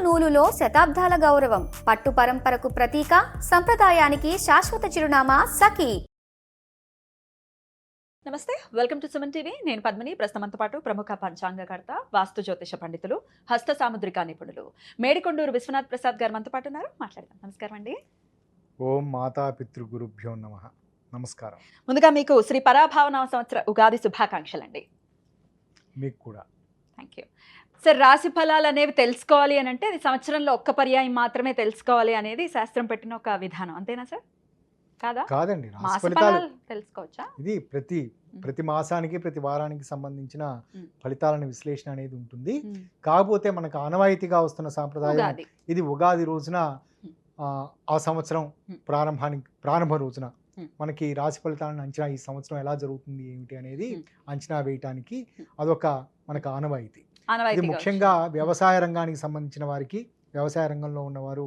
నూలులో శతాబ్దాల గౌరవం, పట్టు పరంపరకు ప్రతీక, సంప్రదాయానికి శాశ్వత చిరునామా సఖీ. నమస్తే, వెల్కమ్ టు సుమన్ టీవీ. నేను పద్మిని. ప్రస్తుతంతో పాటు ప్రముఖ పంచాంగకర్త, వాస్తు జ్యోతిష పండితులు, హస్త సాముద్రిక నిపుణులు మేడికొండూరు విశ్వనాథ్ ప్రసాద్ గారు మనతో పాటు ఉన్నారు. మాట్లాడదాం. నమస్కారం అండి. ఓం మాతా పితృ గురుభ్యో నమః. నమస్కారం. ముందుగా మీకు శ్రీ పరాభావనామ సంవత్సర ఉగాది శుభాకాంక్షలు అండి. మీకు కూడా. Thank you sir. రాశి ఫలాలు అనేవి తెలుసుకోవాలి అని అంటే అది సంవత్సరంలో ఒక్క పర్యాయం మాత్రమే తెలుసుకోవాలి అనేది శాస్త్రం పెట్టిన ఒక విధానం, అంతేనా సార్? కాదా? కాదండి, మాస రాశి ఫలితాలు ఫలాలు తెలుసుకోవచ్చా? ఇది ప్రతి మాసానికి ప్రతి వారానికి సంబంధించిన ఫలితాలను విశ్లేషణ అనేది ఉంటుంది. కాకపోతే మనకు ఆనవాయితీగా వస్తున్న సాంప్రదాయం ఉగాది. ఇది ఉగాది రోజున ఆ సంవత్సరం ప్రారంభ రోజున మనకి రాశి ఫలితాలను అంచనా, ఈ సంవత్సరం ఎలా జరుగుతుంది ఏమిటి అనేది అంచనా వేయటానికి అదొక మనకు ఆనవాయితీ. ఇది ముఖ్యంగా వ్యవసాయ రంగానికి సంబంధించిన వారికి, వ్యవసాయ రంగంలో ఉన్నవారు,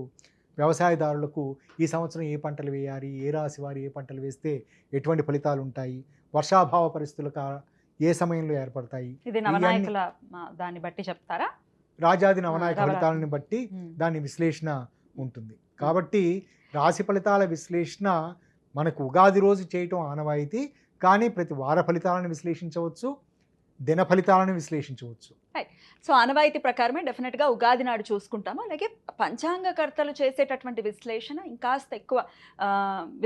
వ్యవసాయదారులకు ఈ సంవత్సరం ఏ పంటలు వేయాలి, ఏ రాశి వారు ఏ పంటలు వేస్తే ఎటువంటి ఫలితాలు ఉంటాయి, వర్షాభావ పరిస్థితులకు ఏ సమయంలో ఏర్పడతాయి, ఇది నవనాయకుల దాన్ని బట్టి చెప్తారా? రాజాది నవనాయక ఫలితాలను బట్టి దాని విశ్లేషణ ఉంటుంది. కాబట్టి రాశి ఫలితాల విశ్లేషణ మనకు ఉగాది రోజు చేయటం ఆనవాయితీ. కానీ ప్రతి వార ఫలితాలను విశ్లేషించవచ్చు, దిన ఫలితాలను విశ్లేషించవచ్చు. సో ఆనవాయితీ ప్రకారమే డెఫినెట్గా ఉగాది నాడు చూసుకుంటాము. అలాగే పంచాంగకర్తలు చేసేటటువంటి విశ్లేషణ ఇంకాస్త ఎక్కువ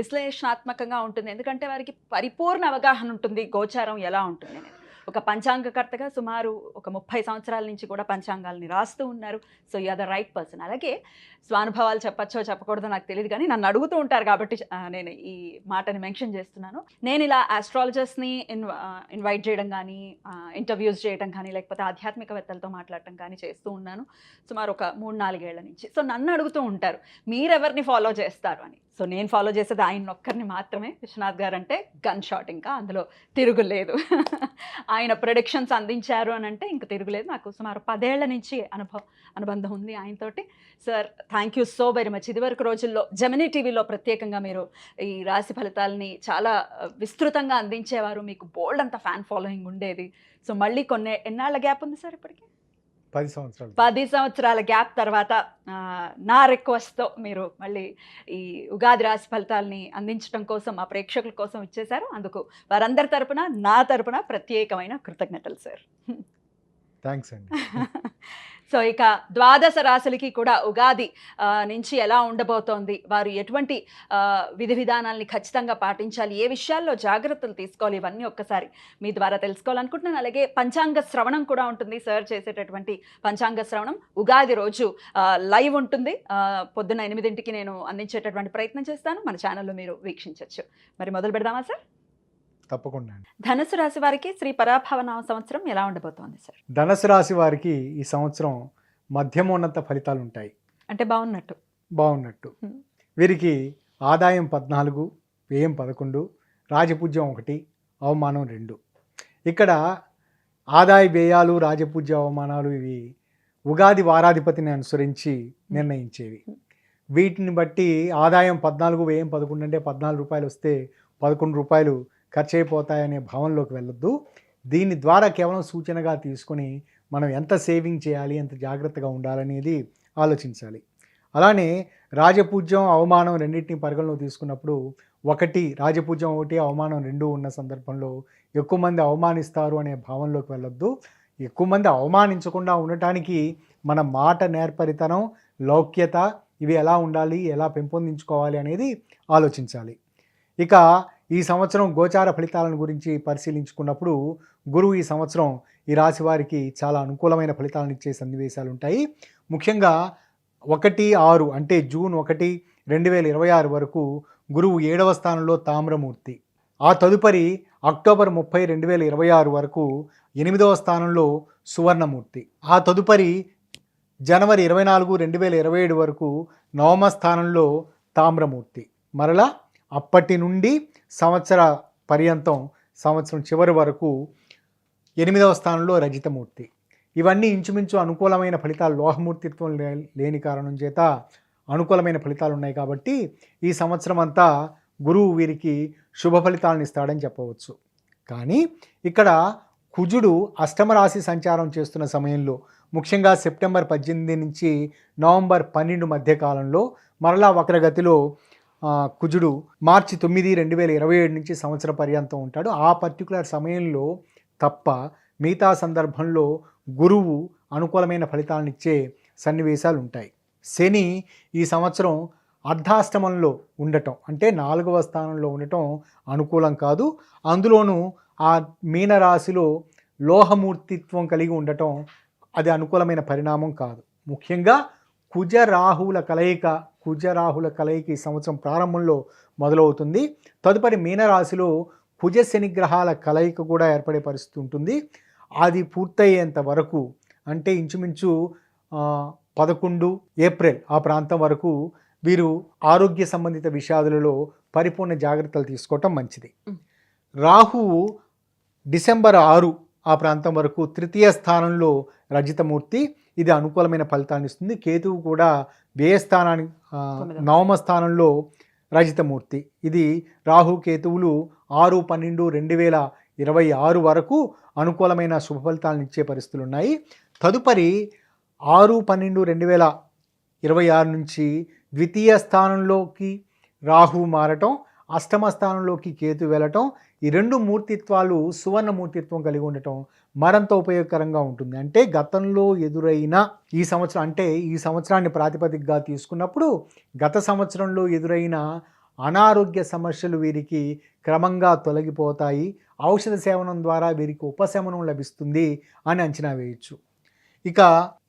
విశ్లేషణాత్మకంగా ఉంటుంది. ఎందుకంటే వారికి పరిపూర్ణ అవగాహన ఉంటుంది గోచారం ఎలా ఉంటుంది అనేది. ఒక పంచాంగకర్తగా సుమారు ఒక 30 సంవత్సరాల నుంచి కూడా పంచాంగాల్ని రాస్తూ ఉన్నారు. So you are the right person. అలాగే స్వానుభవాలు చెప్పచ్చో చెప్పకూడదో నాకు తెలియదు, కానీ నన్ను అడుగుతూ ఉంటారు కాబట్టి నేను ఈ మాటని మెన్షన్ చేస్తున్నాను. నేను ఇలా ఆస్ట్రాలజర్స్ని ఇన్వైట్ చేయడం కానీ, ఇంటర్వ్యూస్ చేయడం కానీ, లేకపోతే ఆధ్యాత్మికవేత్తలతో మాట్లాడటం కానీ చేస్తూ ఉన్నాను సుమారు ఒక 3-4 ఏళ్ల నుంచి. సో నన్ను అడుగుతూ ఉంటారు మీరెవరిని ఫాలో చేస్తారు అని. సో నేను ఫాలో చేసేది ఆయన ఒక్కరిని మాత్రమే. విశ్వనాథ్ గారు అంటే గన్ షాట్, ఇంకా అందులో తిరుగులేదు. ఆయన ప్రొడిక్షన్స్ అందించారు అని అంటే ఇంక తిరుగులేదు. నాకు సుమారు 10 ఏళ్ల నుంచి అనుబంధం ఉంది ఆయనతోటి. Sir thank you so very much. ఇదివరకు రోజుల్లో జెమినీ టీవీలో ప్రత్యేకంగా మీరు ఈ రాశి ఫలితాలని చాలా విస్తృతంగా అందించేవారు. మీకు బోల్డ్ అంత ఫ్యాన్ ఫాలోయింగ్ ఉండేది. సో మళ్ళీ ఎన్నాళ్ళ గ్యాప్ ఉంది సార్ ఇప్పటికి? 10 సంవత్సరాల గ్యాప్ తర్వాత నా రిక్వెస్ట్తో మీరు మళ్ళీ ఈ ఉగాది రాశి ఫలితాలని అందించడం కోసం మా ప్రేక్షకుల కోసం ఇచ్చేశారు. అందుకు వారందరి తరపున, నా తరపున ప్రత్యేకమైన కృతజ్ఞతలు సార్. థ్యాంక్స్ అండి. సో ఇక ద్వాదశ రాశులకి కూడా ఉగాది నుంచి ఎలా ఉండబోతోంది, వారు ఎటువంటి విధి విధానాలని ఖచ్చితంగా పాటించాలి, ఏ విషయాల్లో జాగ్రత్తలు తీసుకోవాలి, ఇవన్నీ ఒక్కసారి మీ ద్వారా తెలుసుకోవాలనుకుంటున్నాను. అలాగే పంచాంగ శ్రవణం కూడా ఉంటుంది. సార్ చేసేటటువంటి పంచాంగ శ్రవణం ఉగాది రోజు లైవ్ ఉంటుంది. పొద్దున్న 8ంటికి నేను అందించేటటువంటి ప్రయత్నం చేస్తాను. మన ఛానల్లో మీరు వీక్షించవచ్చు. మరి మొదలు పెడదామా సార్? తప్పకుండా. ధనుసు రాశి వారికి శ్రీ పరాభవనామ సంవత్సరం ఎలా ఉండబోతోంది సార్? ధనుసు రాశి వారికి ఈ సంవత్సరం మధ్యమోన్నత ఫలితాలు ఉంటాయి. అంటే బాగున్నట్టు. వీరికి ఆదాయం 14, వ్యయం 11, రాజపూజ్యం 1, అవమానం 2. ఇక్కడ ఆదాయ వ్యయాలు, రాజపూజ్య అవమానాలు ఇవి ఉగాది వారాధిపతిని అనుసరించి నిర్ణయించేవి. వీటిని బట్టి ఆదాయం 14, వ్యయం 11 అంటే 14 రూపాయలు వస్తే 11 రూపాయలు ఖర్చు అయిపోతాయనే భావనలోకి వెళ్ళొద్దు. దీని ద్వారా కేవలం సూచనగా తీసుకొని మనం ఎంత సేవింగ్ చేయాలి, ఎంత జాగ్రత్తగా ఉండాలనేది ఆలోచించాలి. అలానే రాజపూజ్యం, అవమానం రెండింటిని పరిగణలో తీసుకున్నప్పుడు రాజపూజ్యం 1, అవమానం 2 ఉన్న సందర్భంలో ఎక్కువ మంది అవమానిస్తారు అనే భావనలోకి వెళ్ళొద్దు. ఎక్కువ మంది అవమానించకుండా ఉండటానికి మన మాట నేర్పరితనం, లౌక్యత ఇవి ఎలా ఉండాలి, ఎలా పెంపొందించుకోవాలి అనేది ఆలోచించాలి. ఇక ఈ సంవత్సరం గోచార ఫలితాలను గురించి పరిశీలించుకున్నప్పుడు గురువు ఈ సంవత్సరం ఈ రాశి వారికి చాలా అనుకూలమైన ఫలితాలను ఇచ్చే సన్నివేశాలు ఉంటాయి. ముఖ్యంగా 1-6 అంటే జూన్ 1, 2026 వరకు గురువు 7వ స్థానంలో తామ్రమూర్తి. ఆ తదుపరి అక్టోబర్ 30, 2026 వరకు 8వ స్థానంలో సువర్ణమూర్తి. ఆ తదుపరి జనవరి 24, 2027 వరకు 9వ స్థానంలో తామ్రమూర్తి. మరలా అప్పటి నుండి సంవత్సర పర్యంతం, సంవత్సరం చివరి వరకు 8వ స్థానంలో రజితమూర్తి. ఇవన్నీ ఇంచుమించు అనుకూలమైన ఫలితాలు. లోహమూర్తిత్వం లేని కారణం చేత అనుకూలమైన ఫలితాలు ఉన్నాయి. కాబట్టి ఈ సంవత్సరం అంతా గురువు వీరికి శుభ ఫలితాలను ఇస్తాడని చెప్పవచ్చు. కానీ ఇక్కడ కుజుడు అష్టమ రాశి సంచారం చేస్తున్న సమయంలో ముఖ్యంగా సెప్టెంబర్ 18 నుంచి నవంబర్ 12 మధ్య కాలంలో మరలా వక్రగతిలో కుజుడు మార్చి 9, 2027 నుంచి సంవత్సర పర్యంతం ఉంటాడు. ఆ పర్టికులర్ సమయంలో తప్ప మిగతా సందర్భంలో గురువు అనుకూలమైన ఫలితాలను ఇచ్చే సన్నివేశాలు ఉంటాయి. శని ఈ సంవత్సరం అర్ధాష్టమంలో ఉండటం అంటే 4వ స్థానంలో ఉండటం అనుకూలం కాదు. అందులోనూ ఆ మీనరాశిలో లోహమూర్తిత్వం కలిగి ఉండటం అది అనుకూలమైన పరిణామం కాదు. ముఖ్యంగా కుజరాహువుల కలయిక ఈ సంవత్సరం ప్రారంభంలో మొదలవుతుంది. తదుపరి మీనరాశిలో కుజ శని గ్రహాల కలయిక కూడా ఏర్పడే పరిస్థితి ఉంటుంది. అది పూర్తయ్యేంత వరకు అంటే ఇంచుమించు 11 ఏప్రిల్ ఆ ప్రాంతం వరకు వీరు ఆరోగ్య సంబంధిత విషయాలలో పరిపూర్ణ జాగ్రత్తలు తీసుకోవటం మంచిది. రాహువు డిసెంబర్ 6 ఆ ప్రాంతం వరకు 3వ స్థానంలో రజితమూర్తి, ఇది అనుకూలమైన ఫలితాన్ని ఇస్తుంది. కేతువు కూడా వ్యయస్థానానికి 9వ స్థానంలో రజితమూర్తి, ఇది రాహు కేతువులు 6/12/2026 వరకు అనుకూలమైన శుభ ఫలితాలను ఇచ్చే పరిస్థితులు ఉన్నాయి. తదుపరి 6/12/2026 నుంచి 2వ స్థానంలోకి రాహు మారటం, 8వ స్థానంలోకి కేతు వెళ్ళటం, ఈ 2 మూర్తిత్వాలు సువర్ణ మూర్తిత్వం కలిగి ఉండటం మరింత ఉపయోగకరంగా ఉంటుంది. అంటే గతంలో ఎదురైన ఈ సంవత్సరం అంటే ఈ సంవత్సరాన్ని ప్రాతిపదికగా తీసుకున్నప్పుడు గత సంవత్సరంలో ఎదురైన అనారోగ్య సమస్యలు వీరికి క్రమంగా తొలగిపోతాయి, ఔషధ సేవనం ద్వారా వీరికి ఉపశమనం లభిస్తుంది అని అంచనా వేయచ్చు. ఇక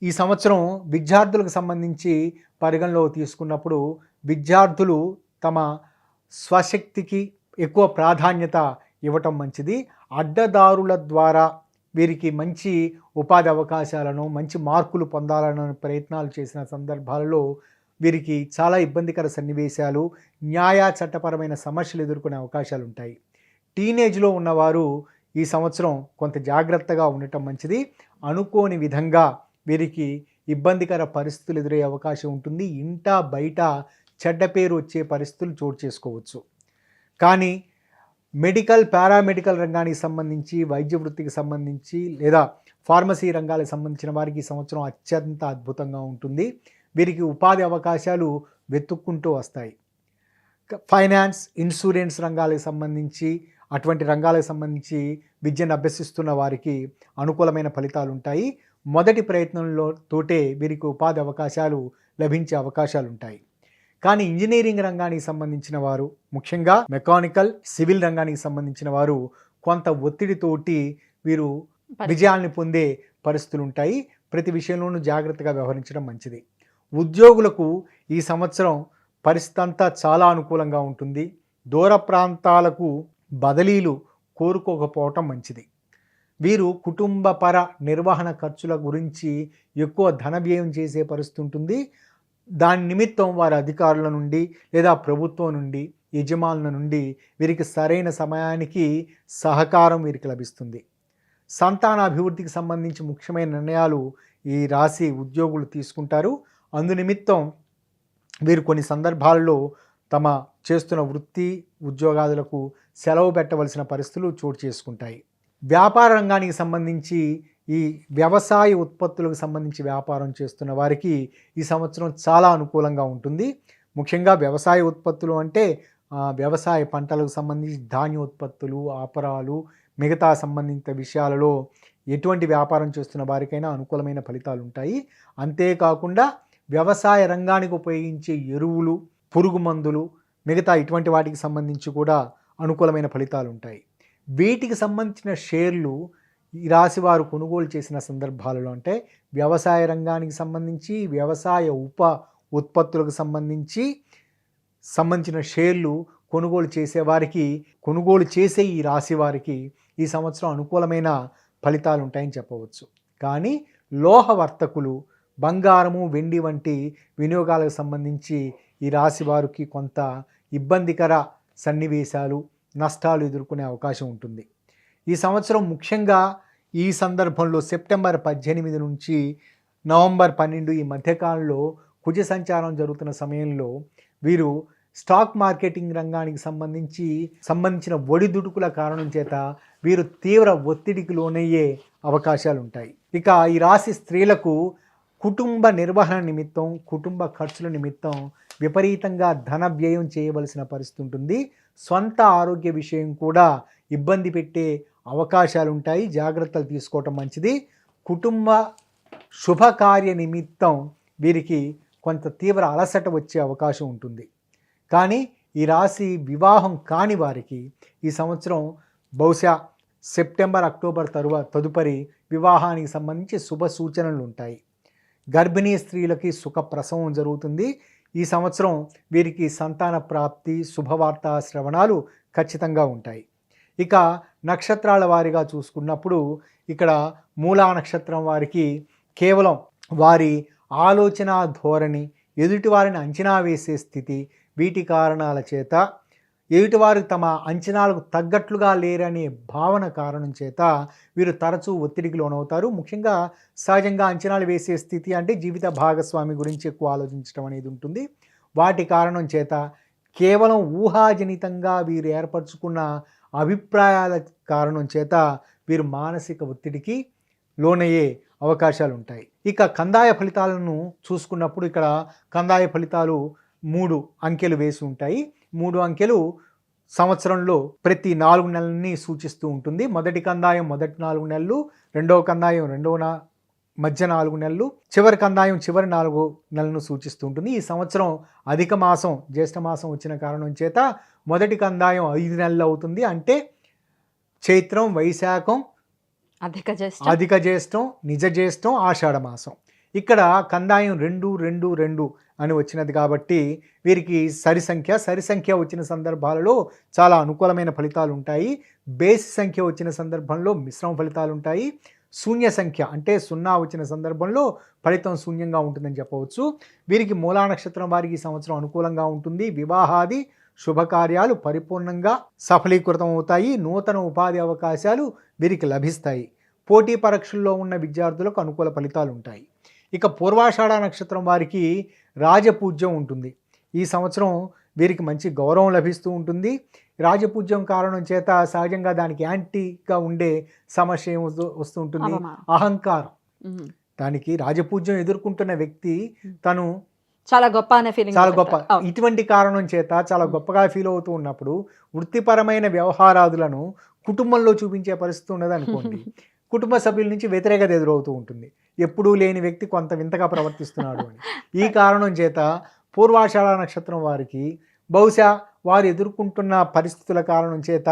ఈ సంవత్సరం విద్యార్థులకు సంబంధించి పరిగణలో తీసుకున్నప్పుడు విద్యార్థులు తమ స్వశక్తికి ఎక్కువ ప్రాధాన్యత ఇవ్వటం మంచిది. అడ్డదారుల ద్వారా వీరికి మంచి ఉపాధి అవకాశాలను, మంచి మార్కులు పొందాలనే ప్రయత్నాలు చేసిన సందర్భాలలో వీరికి చాలా ఇబ్బందికర సన్నివేశాలు, న్యాయ చట్టపరమైన సమస్యలు ఎదుర్కొనే అవకాశాలు ఉంటాయి. టీనేజ్లో ఉన్నవారు ఈ సంవత్సరం కొంత జాగ్రత్తగా ఉండటం మంచిది. అనుకోని విధంగా వీరికి ఇబ్బందికర పరిస్థితులు ఎదురయ్యే అవకాశం ఉంటుంది. ఇంట బయట చెడ్డ పేరు వచ్చే పరిస్థితులు చోటు చేసుకోవచ్చు. కానీ మెడికల్, పారామెడికల్ రంగానికి సంబంధించి, వైద్య వృత్తికి సంబంధించి లేదా ఫార్మసీ రంగాలకు సంబంధించిన వారికి ఈ సంవత్సరం అత్యంత అద్భుతంగా ఉంటుంది. వీరికి ఉపాధి అవకాశాలు వెతుక్కుంటూ వస్తాయి. ఫైనాన్స్, ఇన్సూరెన్స్ రంగాలకు సంబంధించి అటువంటి రంగాలకు సంబంధించి విద్యను అభ్యసిస్తున్న వారికి అనుకూలమైన ఫలితాలు ఉంటాయి. మొదటి ప్రయత్నంలో తోటే వీరికి ఉపాధి అవకాశాలు లభించే అవకాశాలు ఉంటాయి. కానీ ఇంజనీరింగ్ రంగానికి సంబంధించిన వారు, ముఖ్యంగా మెకానికల్, సివిల్ రంగానికి సంబంధించిన వారు కొంత ఒత్తిడితోటి వీరు విజయాల్ని పొందే పరిస్థితులు ఉంటాయి. ప్రతి విషయంలోనూ జాగ్రత్తగా వ్యవహరించడం మంచిది. ఉద్యోగులకు ఈ సంవత్సరం పరిస్థితి అంతా చాలా అనుకూలంగా ఉంటుంది. దూర ప్రాంతాలకు బదిలీలు కోరుకోకపోవటం మంచిది. వీరు కుటుంబపర నిర్వహణ ఖర్చుల గురించి ఎక్కువ ధన వ్యయం చేసే పరిస్థితి ఉంటుంది. దాని నిమిత్తం వారి అధికారుల నుండి లేదా ప్రభుత్వం నుండి, యజమానుల నుండి వీరికి సరైన సమయానికి సహకారం వీరికి లభిస్తుంది. సంతాన అభివృద్ధికి సంబంధించి ముఖ్యమైన నిర్ణయాలు ఈ రాశి ఉద్యోగులు తీసుకుంటారు. అందునిమిత్తం వీరు కొన్ని సందర్భాల్లో తమ చేస్తున్న వృత్తి ఉద్యోగాదులకు సెలవు పెట్టవలసిన పరిస్థితులు చోటు చేసుకుంటాయి. వ్యాపార రంగానికి సంబంధించి ఈ వ్యవసాయ ఉత్పత్తులకు సంబంధించి వ్యాపారం చేస్తున్న వారికి ఈ సంవత్సరం చాలా అనుకూలంగా ఉంటుంది. ముఖ్యంగా వ్యవసాయ ఉత్పత్తులు అంటే వ్యవసాయ పంటలకు సంబంధించి ధాన్య ఉత్పత్తులు, ఆపరాలు, మిగతా సంబంధిత విషయాలలో ఎటువంటి వ్యాపారం చేస్తున్న వారికైనా అనుకూలమైన ఫలితాలు ఉంటాయి. అంతేకాకుండా వ్యవసాయ రంగానికి ఉపయోగించే ఎరువులు, పురుగు మందులు, మిగతా ఇటువంటి వాటికి సంబంధించి కూడా అనుకూలమైన ఫలితాలు ఉంటాయి. వీటికి సంబంధించిన షేర్లు ఈ రాశి వారు కొనుగోలు చేసిన సందర్భాలలో అంటే వ్యవసాయ రంగానికి సంబంధించి, వ్యవసాయ ఉత్పత్తులకు సంబంధించిన షేర్లు కొనుగోలు చేసేవారికి, కొనుగోలు చేసే ఈ రాశి వారికి ఈ సంవత్సరం అనుకూలమైన ఫలితాలు ఉంటాయని చెప్పవచ్చు. కానీ లోహ వర్తకులు, బంగారము, వెండి వంటి వినియోగాలకు సంబంధించి ఈ రాశి వారికి కొంత ఇబ్బందికర సన్నివేశాలు, నష్టాలు ఎదుర్కొనే అవకాశం ఉంటుంది. ఈ సంవత్సరం ముఖ్యంగా ఈ సందర్భంలో సెప్టెంబర్ 18 నుంచి నవంబర్ 12 ఈ మధ్యకాలంలో కుజ సంచారం జరుగుతున్న సమయంలో వీరు స్టాక్ మార్కెటింగ్ రంగానికి సంబంధించిన ఒడిదుడుకుల కారణం చేత వీరు తీవ్ర ఒత్తిడికి లోనయ్యే అవకాశాలు ఉంటాయి. ఇక ఈ రాశి స్త్రీలకు కుటుంబ నిర్వహణ నిమిత్తం, కుటుంబ ఖర్చుల నిమిత్తం విపరీతంగా ధన వ్యయం చేయవలసిన పరిస్థితి ఉంటుంది. స్వంత ఆరోగ్య విషయం కూడా ఇబ్బంది పెట్టే అవకాశాలు ఉంటాయి. జాగ్రత్తలు తీసుకోవటం మంచిది. కుటుంబ శుభకార్య నిమిత్తం వీరికి కొంత తీవ్ర అలసట వచ్చే అవకాశం ఉంటుంది. కానీ ఈ రాశి వివాహం కాని వారికి ఈ సంవత్సరం బహుశా సెప్టెంబర్, అక్టోబర్ తదుపరి వివాహానికి సంబంధించి శుభ సూచనలు ఉంటాయి. గర్భిణీ స్త్రీలకి సుఖ ప్రసవం జరుగుతుంది. ఈ సంవత్సరం వీరికి సంతాన ప్రాప్తి, శుభవార్తా శ్రవణాలు ఖచ్చితంగా ఉంటాయి. ఇక నక్షత్రాల వారిగా చూసుకున్నప్పుడు ఇక్కడ మూలా నక్షత్రం వారికి కేవలం వారి ఆలోచన ధోరణి, ఎదుటివారిని అంచనా వేసే స్థితి, వీటి కారణాల చేత ఎదుటివారు తమ అంచనాలకు తగ్గట్లుగా లేరనే భావన కారణం చేత వీరు తరచూ ఒత్తిడికి లోనవుతారు. ముఖ్యంగా సహజంగా అంచనాలు వేసే స్థితి అంటే జీవిత భాగస్వామి గురించి ఎక్కువ ఆలోచించడం అనేది ఉంటుంది. వాటి కారణం చేత కేవలం ఊహాజనితంగా వీరు ఏర్పరచుకున్న అభిప్రాయాల కారణం చేత వీరు మానసిక ఒత్తిడికి లోనయ్యే అవకాశాలు ఉంటాయి. ఇక కందాయ ఫలితాలను చూసుకున్నప్పుడు ఇక్కడ కందాయ ఫలితాలు 3 అంకెలు వేసి ఉంటాయి. 3 అంకెలు సంవత్సరంలో ప్రతి 4 నెలలని సూచిస్తూ ఉంటుంది. మొదటి కందాయం మొదటి 4 నెలలు, రెండవ కందాయం మధ్య 4 నెలలు, చివరి కందాయం చివరి 4 నెలలను సూచిస్తూ ఉంటుంది. ఈ సంవత్సరం అధిక మాసం జ్యేష్ఠ మాసం వచ్చిన కారణం చేత మొదటి కందాయం 5 నెలలు అవుతుంది. అంటే చైత్రం, వైశాఖం, అధిక జ్యేష్టం, నిజ జ్యేష్టం, ఆషాఢ మాసం. ఇక్కడ కందాయం 2 అని వచ్చినది కాబట్టి వీరికి సరి సంఖ్య వచ్చిన సందర్భాలలో చాలా అనుకూలమైన ఫలితాలు ఉంటాయి. బేసి సంఖ్య వచ్చిన సందర్భంలో మిశ్రమ ఫలితాలు ఉంటాయి. శూన్య సంఖ్య అంటే 0 వచ్చిన సందర్భంలో ఫలితం శూన్యంగా ఉంటుందని చెప్పవచ్చు. వీరికి మూలా నక్షత్రం వారికి ఈ సంవత్సరం అనుకూలంగా ఉంటుంది. వివాహాది శుభకార్యాలు పరిపూర్ణంగా సఫలీకృతం అవుతాయి. నూతన ఉపాధి అవకాశాలు వీరికి లభిస్తాయి. పోటీ పరీక్షల్లో ఉన్న విద్యార్థులకు అనుకూల ఫలితాలు ఉంటాయి. ఇక పూర్వాషాఢ నక్షత్రం వారికి రాజపూజ్యం ఉంటుంది. ఈ సంవత్సరం వీరికి మంచి గౌరవం లభిస్తూ ఉంటుంది. రాజపూజ్యం కారణం చేత సహజంగా దానికి యాంటీగా ఉండే సమస్య వస్తూ ఉంటుంది, అహంకారం. దానికి రాజపూజ్యం ఎదుర్కొంటున్న వ్యక్తి తను చాలా గొప్ప అనే ఫీలింగ్, చాలా గొప్ప, ఇటువంటి కారణం చేత చాలా గొప్పగా ఫీల్ అవుతూ ఉన్నప్పుడు వృత్తిపరమైన వ్యవహారాదులను కుటుంబంలో చూపించే పరిస్థితి ఉన్నది అనుకోండి. కుటుంబ సభ్యుల నుంచి వ్యతిరేకత ఎదురవుతూ ఉంటుంది. ఎప్పుడూ లేని వ్యక్తి కొంత వింతగా ప్రవర్తిస్తున్నాడు అని. ఈ కారణం చేత పూర్వాషాఢ నక్షత్రం వారికి బహుశా వారు ఎదుర్కొంటున్న పరిస్థితుల కారణం చేత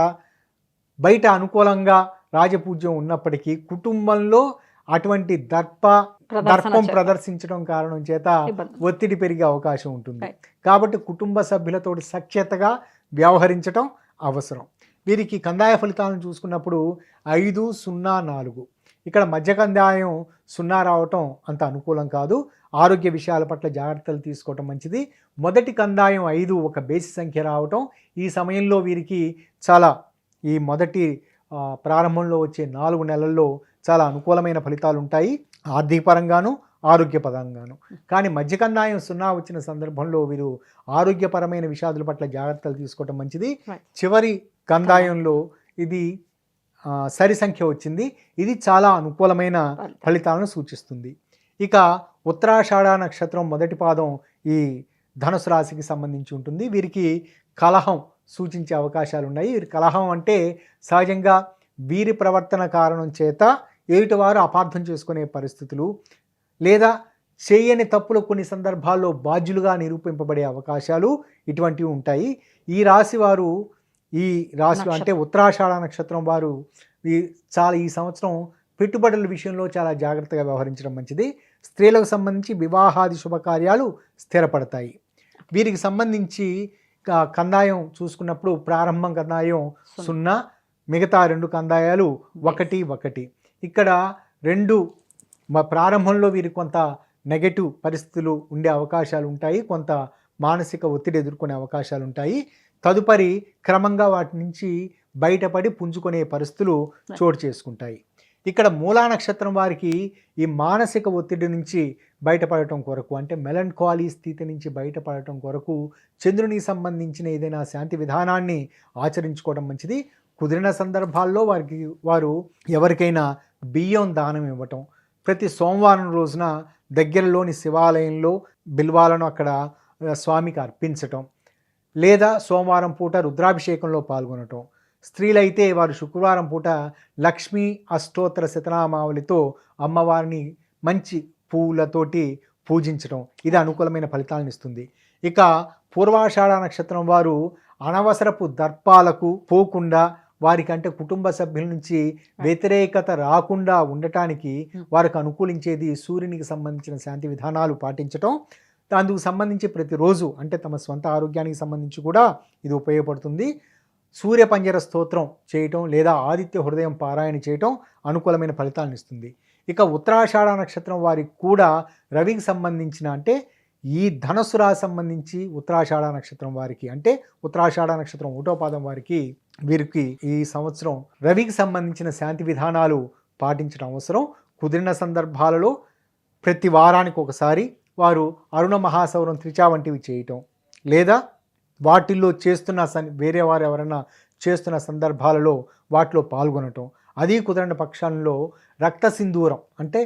బయట అనుకూలంగా రాజపూజ్యం ఉన్నప్పటికీ కుటుంబంలో అటువంటి దర్పం ప్రదర్శించడం కారణం చేత ఒత్తిడి పెరిగే అవకాశం ఉంటుంది. కాబట్టి కుటుంబ సభ్యులతో సఖ్యతగా వ్యవహరించడం అవసరం. వీరికి కందాయ ఫలితాలను చూసుకున్నప్పుడు 5, 0, 4 ఇక్కడ మధ్య కందాయం 0 రావటం అంత అనుకూలం కాదు. ఆరోగ్య విషయాల పట్ల జాగ్రత్తలు తీసుకోవటం మంచిది. మొదటి కందాయం 5 ఒక బేసి సంఖ్య రావటం ఈ సమయంలో వీరికి చాలా ఈ మొదటి ప్రారంభంలో వచ్చే 4 నెలల్లో చాలా అనుకూలమైన ఫలితాలు ఉంటాయి, ఆర్థిక పరంగాను ఆరోగ్యపరంగాను. కానీ మధ్య కందాయం 0 వచ్చిన సందర్భంలో వీరు ఆరోగ్యపరమైన విషయాల పట్ల జాగ్రత్తలు తీసుకోవటం మంచిది. చివరి కందాయంలో ఇది సరి సంఖ్య వచ్చింది. ఇది చాలా అనుకూలమైన ఫలితాలను సూచిస్తుంది. ఇక ఉత్తరాషాఢ నక్షత్రం మొదటి పాదం ఈ ధనుసు రాశికి సంబంధించి ఉంటుంది. వీరికి కలహం సూచించే అవకాశాలు ఉన్నాయి. కలహం అంటే సహజంగా వీరి ప్రవర్తన కారణం చేత ఎదుటివారు అపార్థం చేసుకునే పరిస్థితులు లేదా చేయని తప్పులు కొన్ని సందర్భాల్లో బాధ్యులుగా నిరూపింపబడే అవకాశాలు ఇటువంటివి ఉంటాయి. ఈ రాశి వారు అంటే ఉత్తరాషాఢ నక్షత్రం వారు ఈ సంవత్సరం పెట్టుబడుల విషయంలో చాలా జాగ్రత్తగా వ్యవహరించడం మంచిది. స్త్రీలకు సంబంధించి వివాహాది శుభకార్యాలు స్థిరపడతాయి. వీరికి సంబంధించి కందాయం చూసుకున్నప్పుడు ప్రారంభం కందాయం 0, మిగతా 2 కందాయాలు 1, 1. ఇక్కడ 2 ప్రారంభంలో వీరికి కొంత నెగటివ్ పరిస్థితులు ఉండే అవకాశాలు ఉంటాయి, కొంత మానసిక ఒత్తిడి ఎదుర్కొనే అవకాశాలు ఉంటాయి. తదుపరి క్రమంగా వాటి నుంచి బయటపడి పుంజుకునే పరిస్థితులు చోటు చేసుకుంటాయి. ఇక్కడ మూలా నక్షత్రం వారికి ఈ మానసిక ఒత్తిడి నుంచి బయటపడటం కొరకు అంటే మెలంకాలీ స్థితి నుంచి బయటపడటం కొరకు చంద్రునికి సంబంధించిన ఏదైనా శాంతి విధానాన్ని ఆచరించుకోవడం మంచిది. కుదిరిన సందర్భాల్లో వారు ఎవరికైనా బియ్యం దానం ఇవ్వటం, ప్రతి సోమవారం రోజున దగ్గరలోని శివాలయంలో బిల్వాలను అక్కడ స్వామికి అర్పించటం, లేదా సోమవారం పూట రుద్రాభిషేకంలో పాల్గొనటం, స్త్రీలైతే వారు శుక్రవారం పూట లక్ష్మీ అష్టోత్తర శతనామావళితో అమ్మవారిని మంచి పువ్వులతోటి పూజించటం, ఇది అనుకూలమైన ఫలితాలను ఇస్తుంది. ఇక పూర్వాషాఢ నక్షత్రం వారు అనవసరపు దర్పాలకు పోకుండా, వారికంటే కుటుంబ సభ్యుల నుంచి వ్యతిరేకత రాకుండా ఉండటానికి వారికి అనుకూలించేది సూర్యునికి సంబంధించిన శాంతి విధానాలు పాటించటం. అందుకు సంబంధించి ప్రతిరోజు అంటే తమ స్వంత ఆరోగ్యానికి సంబంధించి కూడా ఇది ఉపయోగపడుతుంది. సూర్య పంజర స్తోత్రం చేయటం లేదా ఆదిత్య హృదయం పారాయణ చేయటం అనుకూలమైన ఫలితాలను ఇస్తుంది. ఇక ఉత్తరాషాఢ నక్షత్రం వారికి కూడా రవికి సంబంధించిన అంటే ఈ ధనస్సు రాశి సంబంధించి ఉత్తరాషాఢ నక్షత్రం వారికి అంటే ఉత్తరాషాఢ నక్షత్రం 1వ పాదం వారికి వీరికి ఈ సంవత్సరం రవికి సంబంధించిన శాంతి విధానాలు పాటించడం అవసరం. కుదిరిన సందర్భాలలో ప్రతి వారానికి ఒకసారి వారు అరుణ మహాసౌరం త్రిచా వంటివి చేయటం, లేదా వాటిల్లో చేస్తున్న వేరే వారు ఎవరైనా చేస్తున్న సందర్భాలలో వాటిలో పాల్గొనటం, అది కుదరని పక్షాలలో రక్త సింధూరం అంటే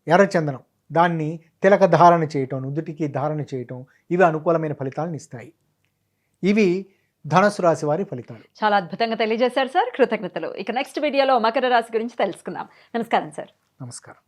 ఎర్రచందనం దాన్ని తిలక ధారణ చేయటం, నుదుటికి ధారణ చేయటం, ఇవి అనుకూలమైన ఫలితాలను ఇస్తాయి. ఇవి ధనుసు రాశి వారి ఫలితాలు. చాలా అద్భుతంగా తెలియజేశారు సార్, కృతజ్ఞతలు. ఇక నెక్స్ట్ వీడియోలో మకర రాశి గురించి తెలుసుకుందాం. నమస్కారం సార్. నమస్కారం.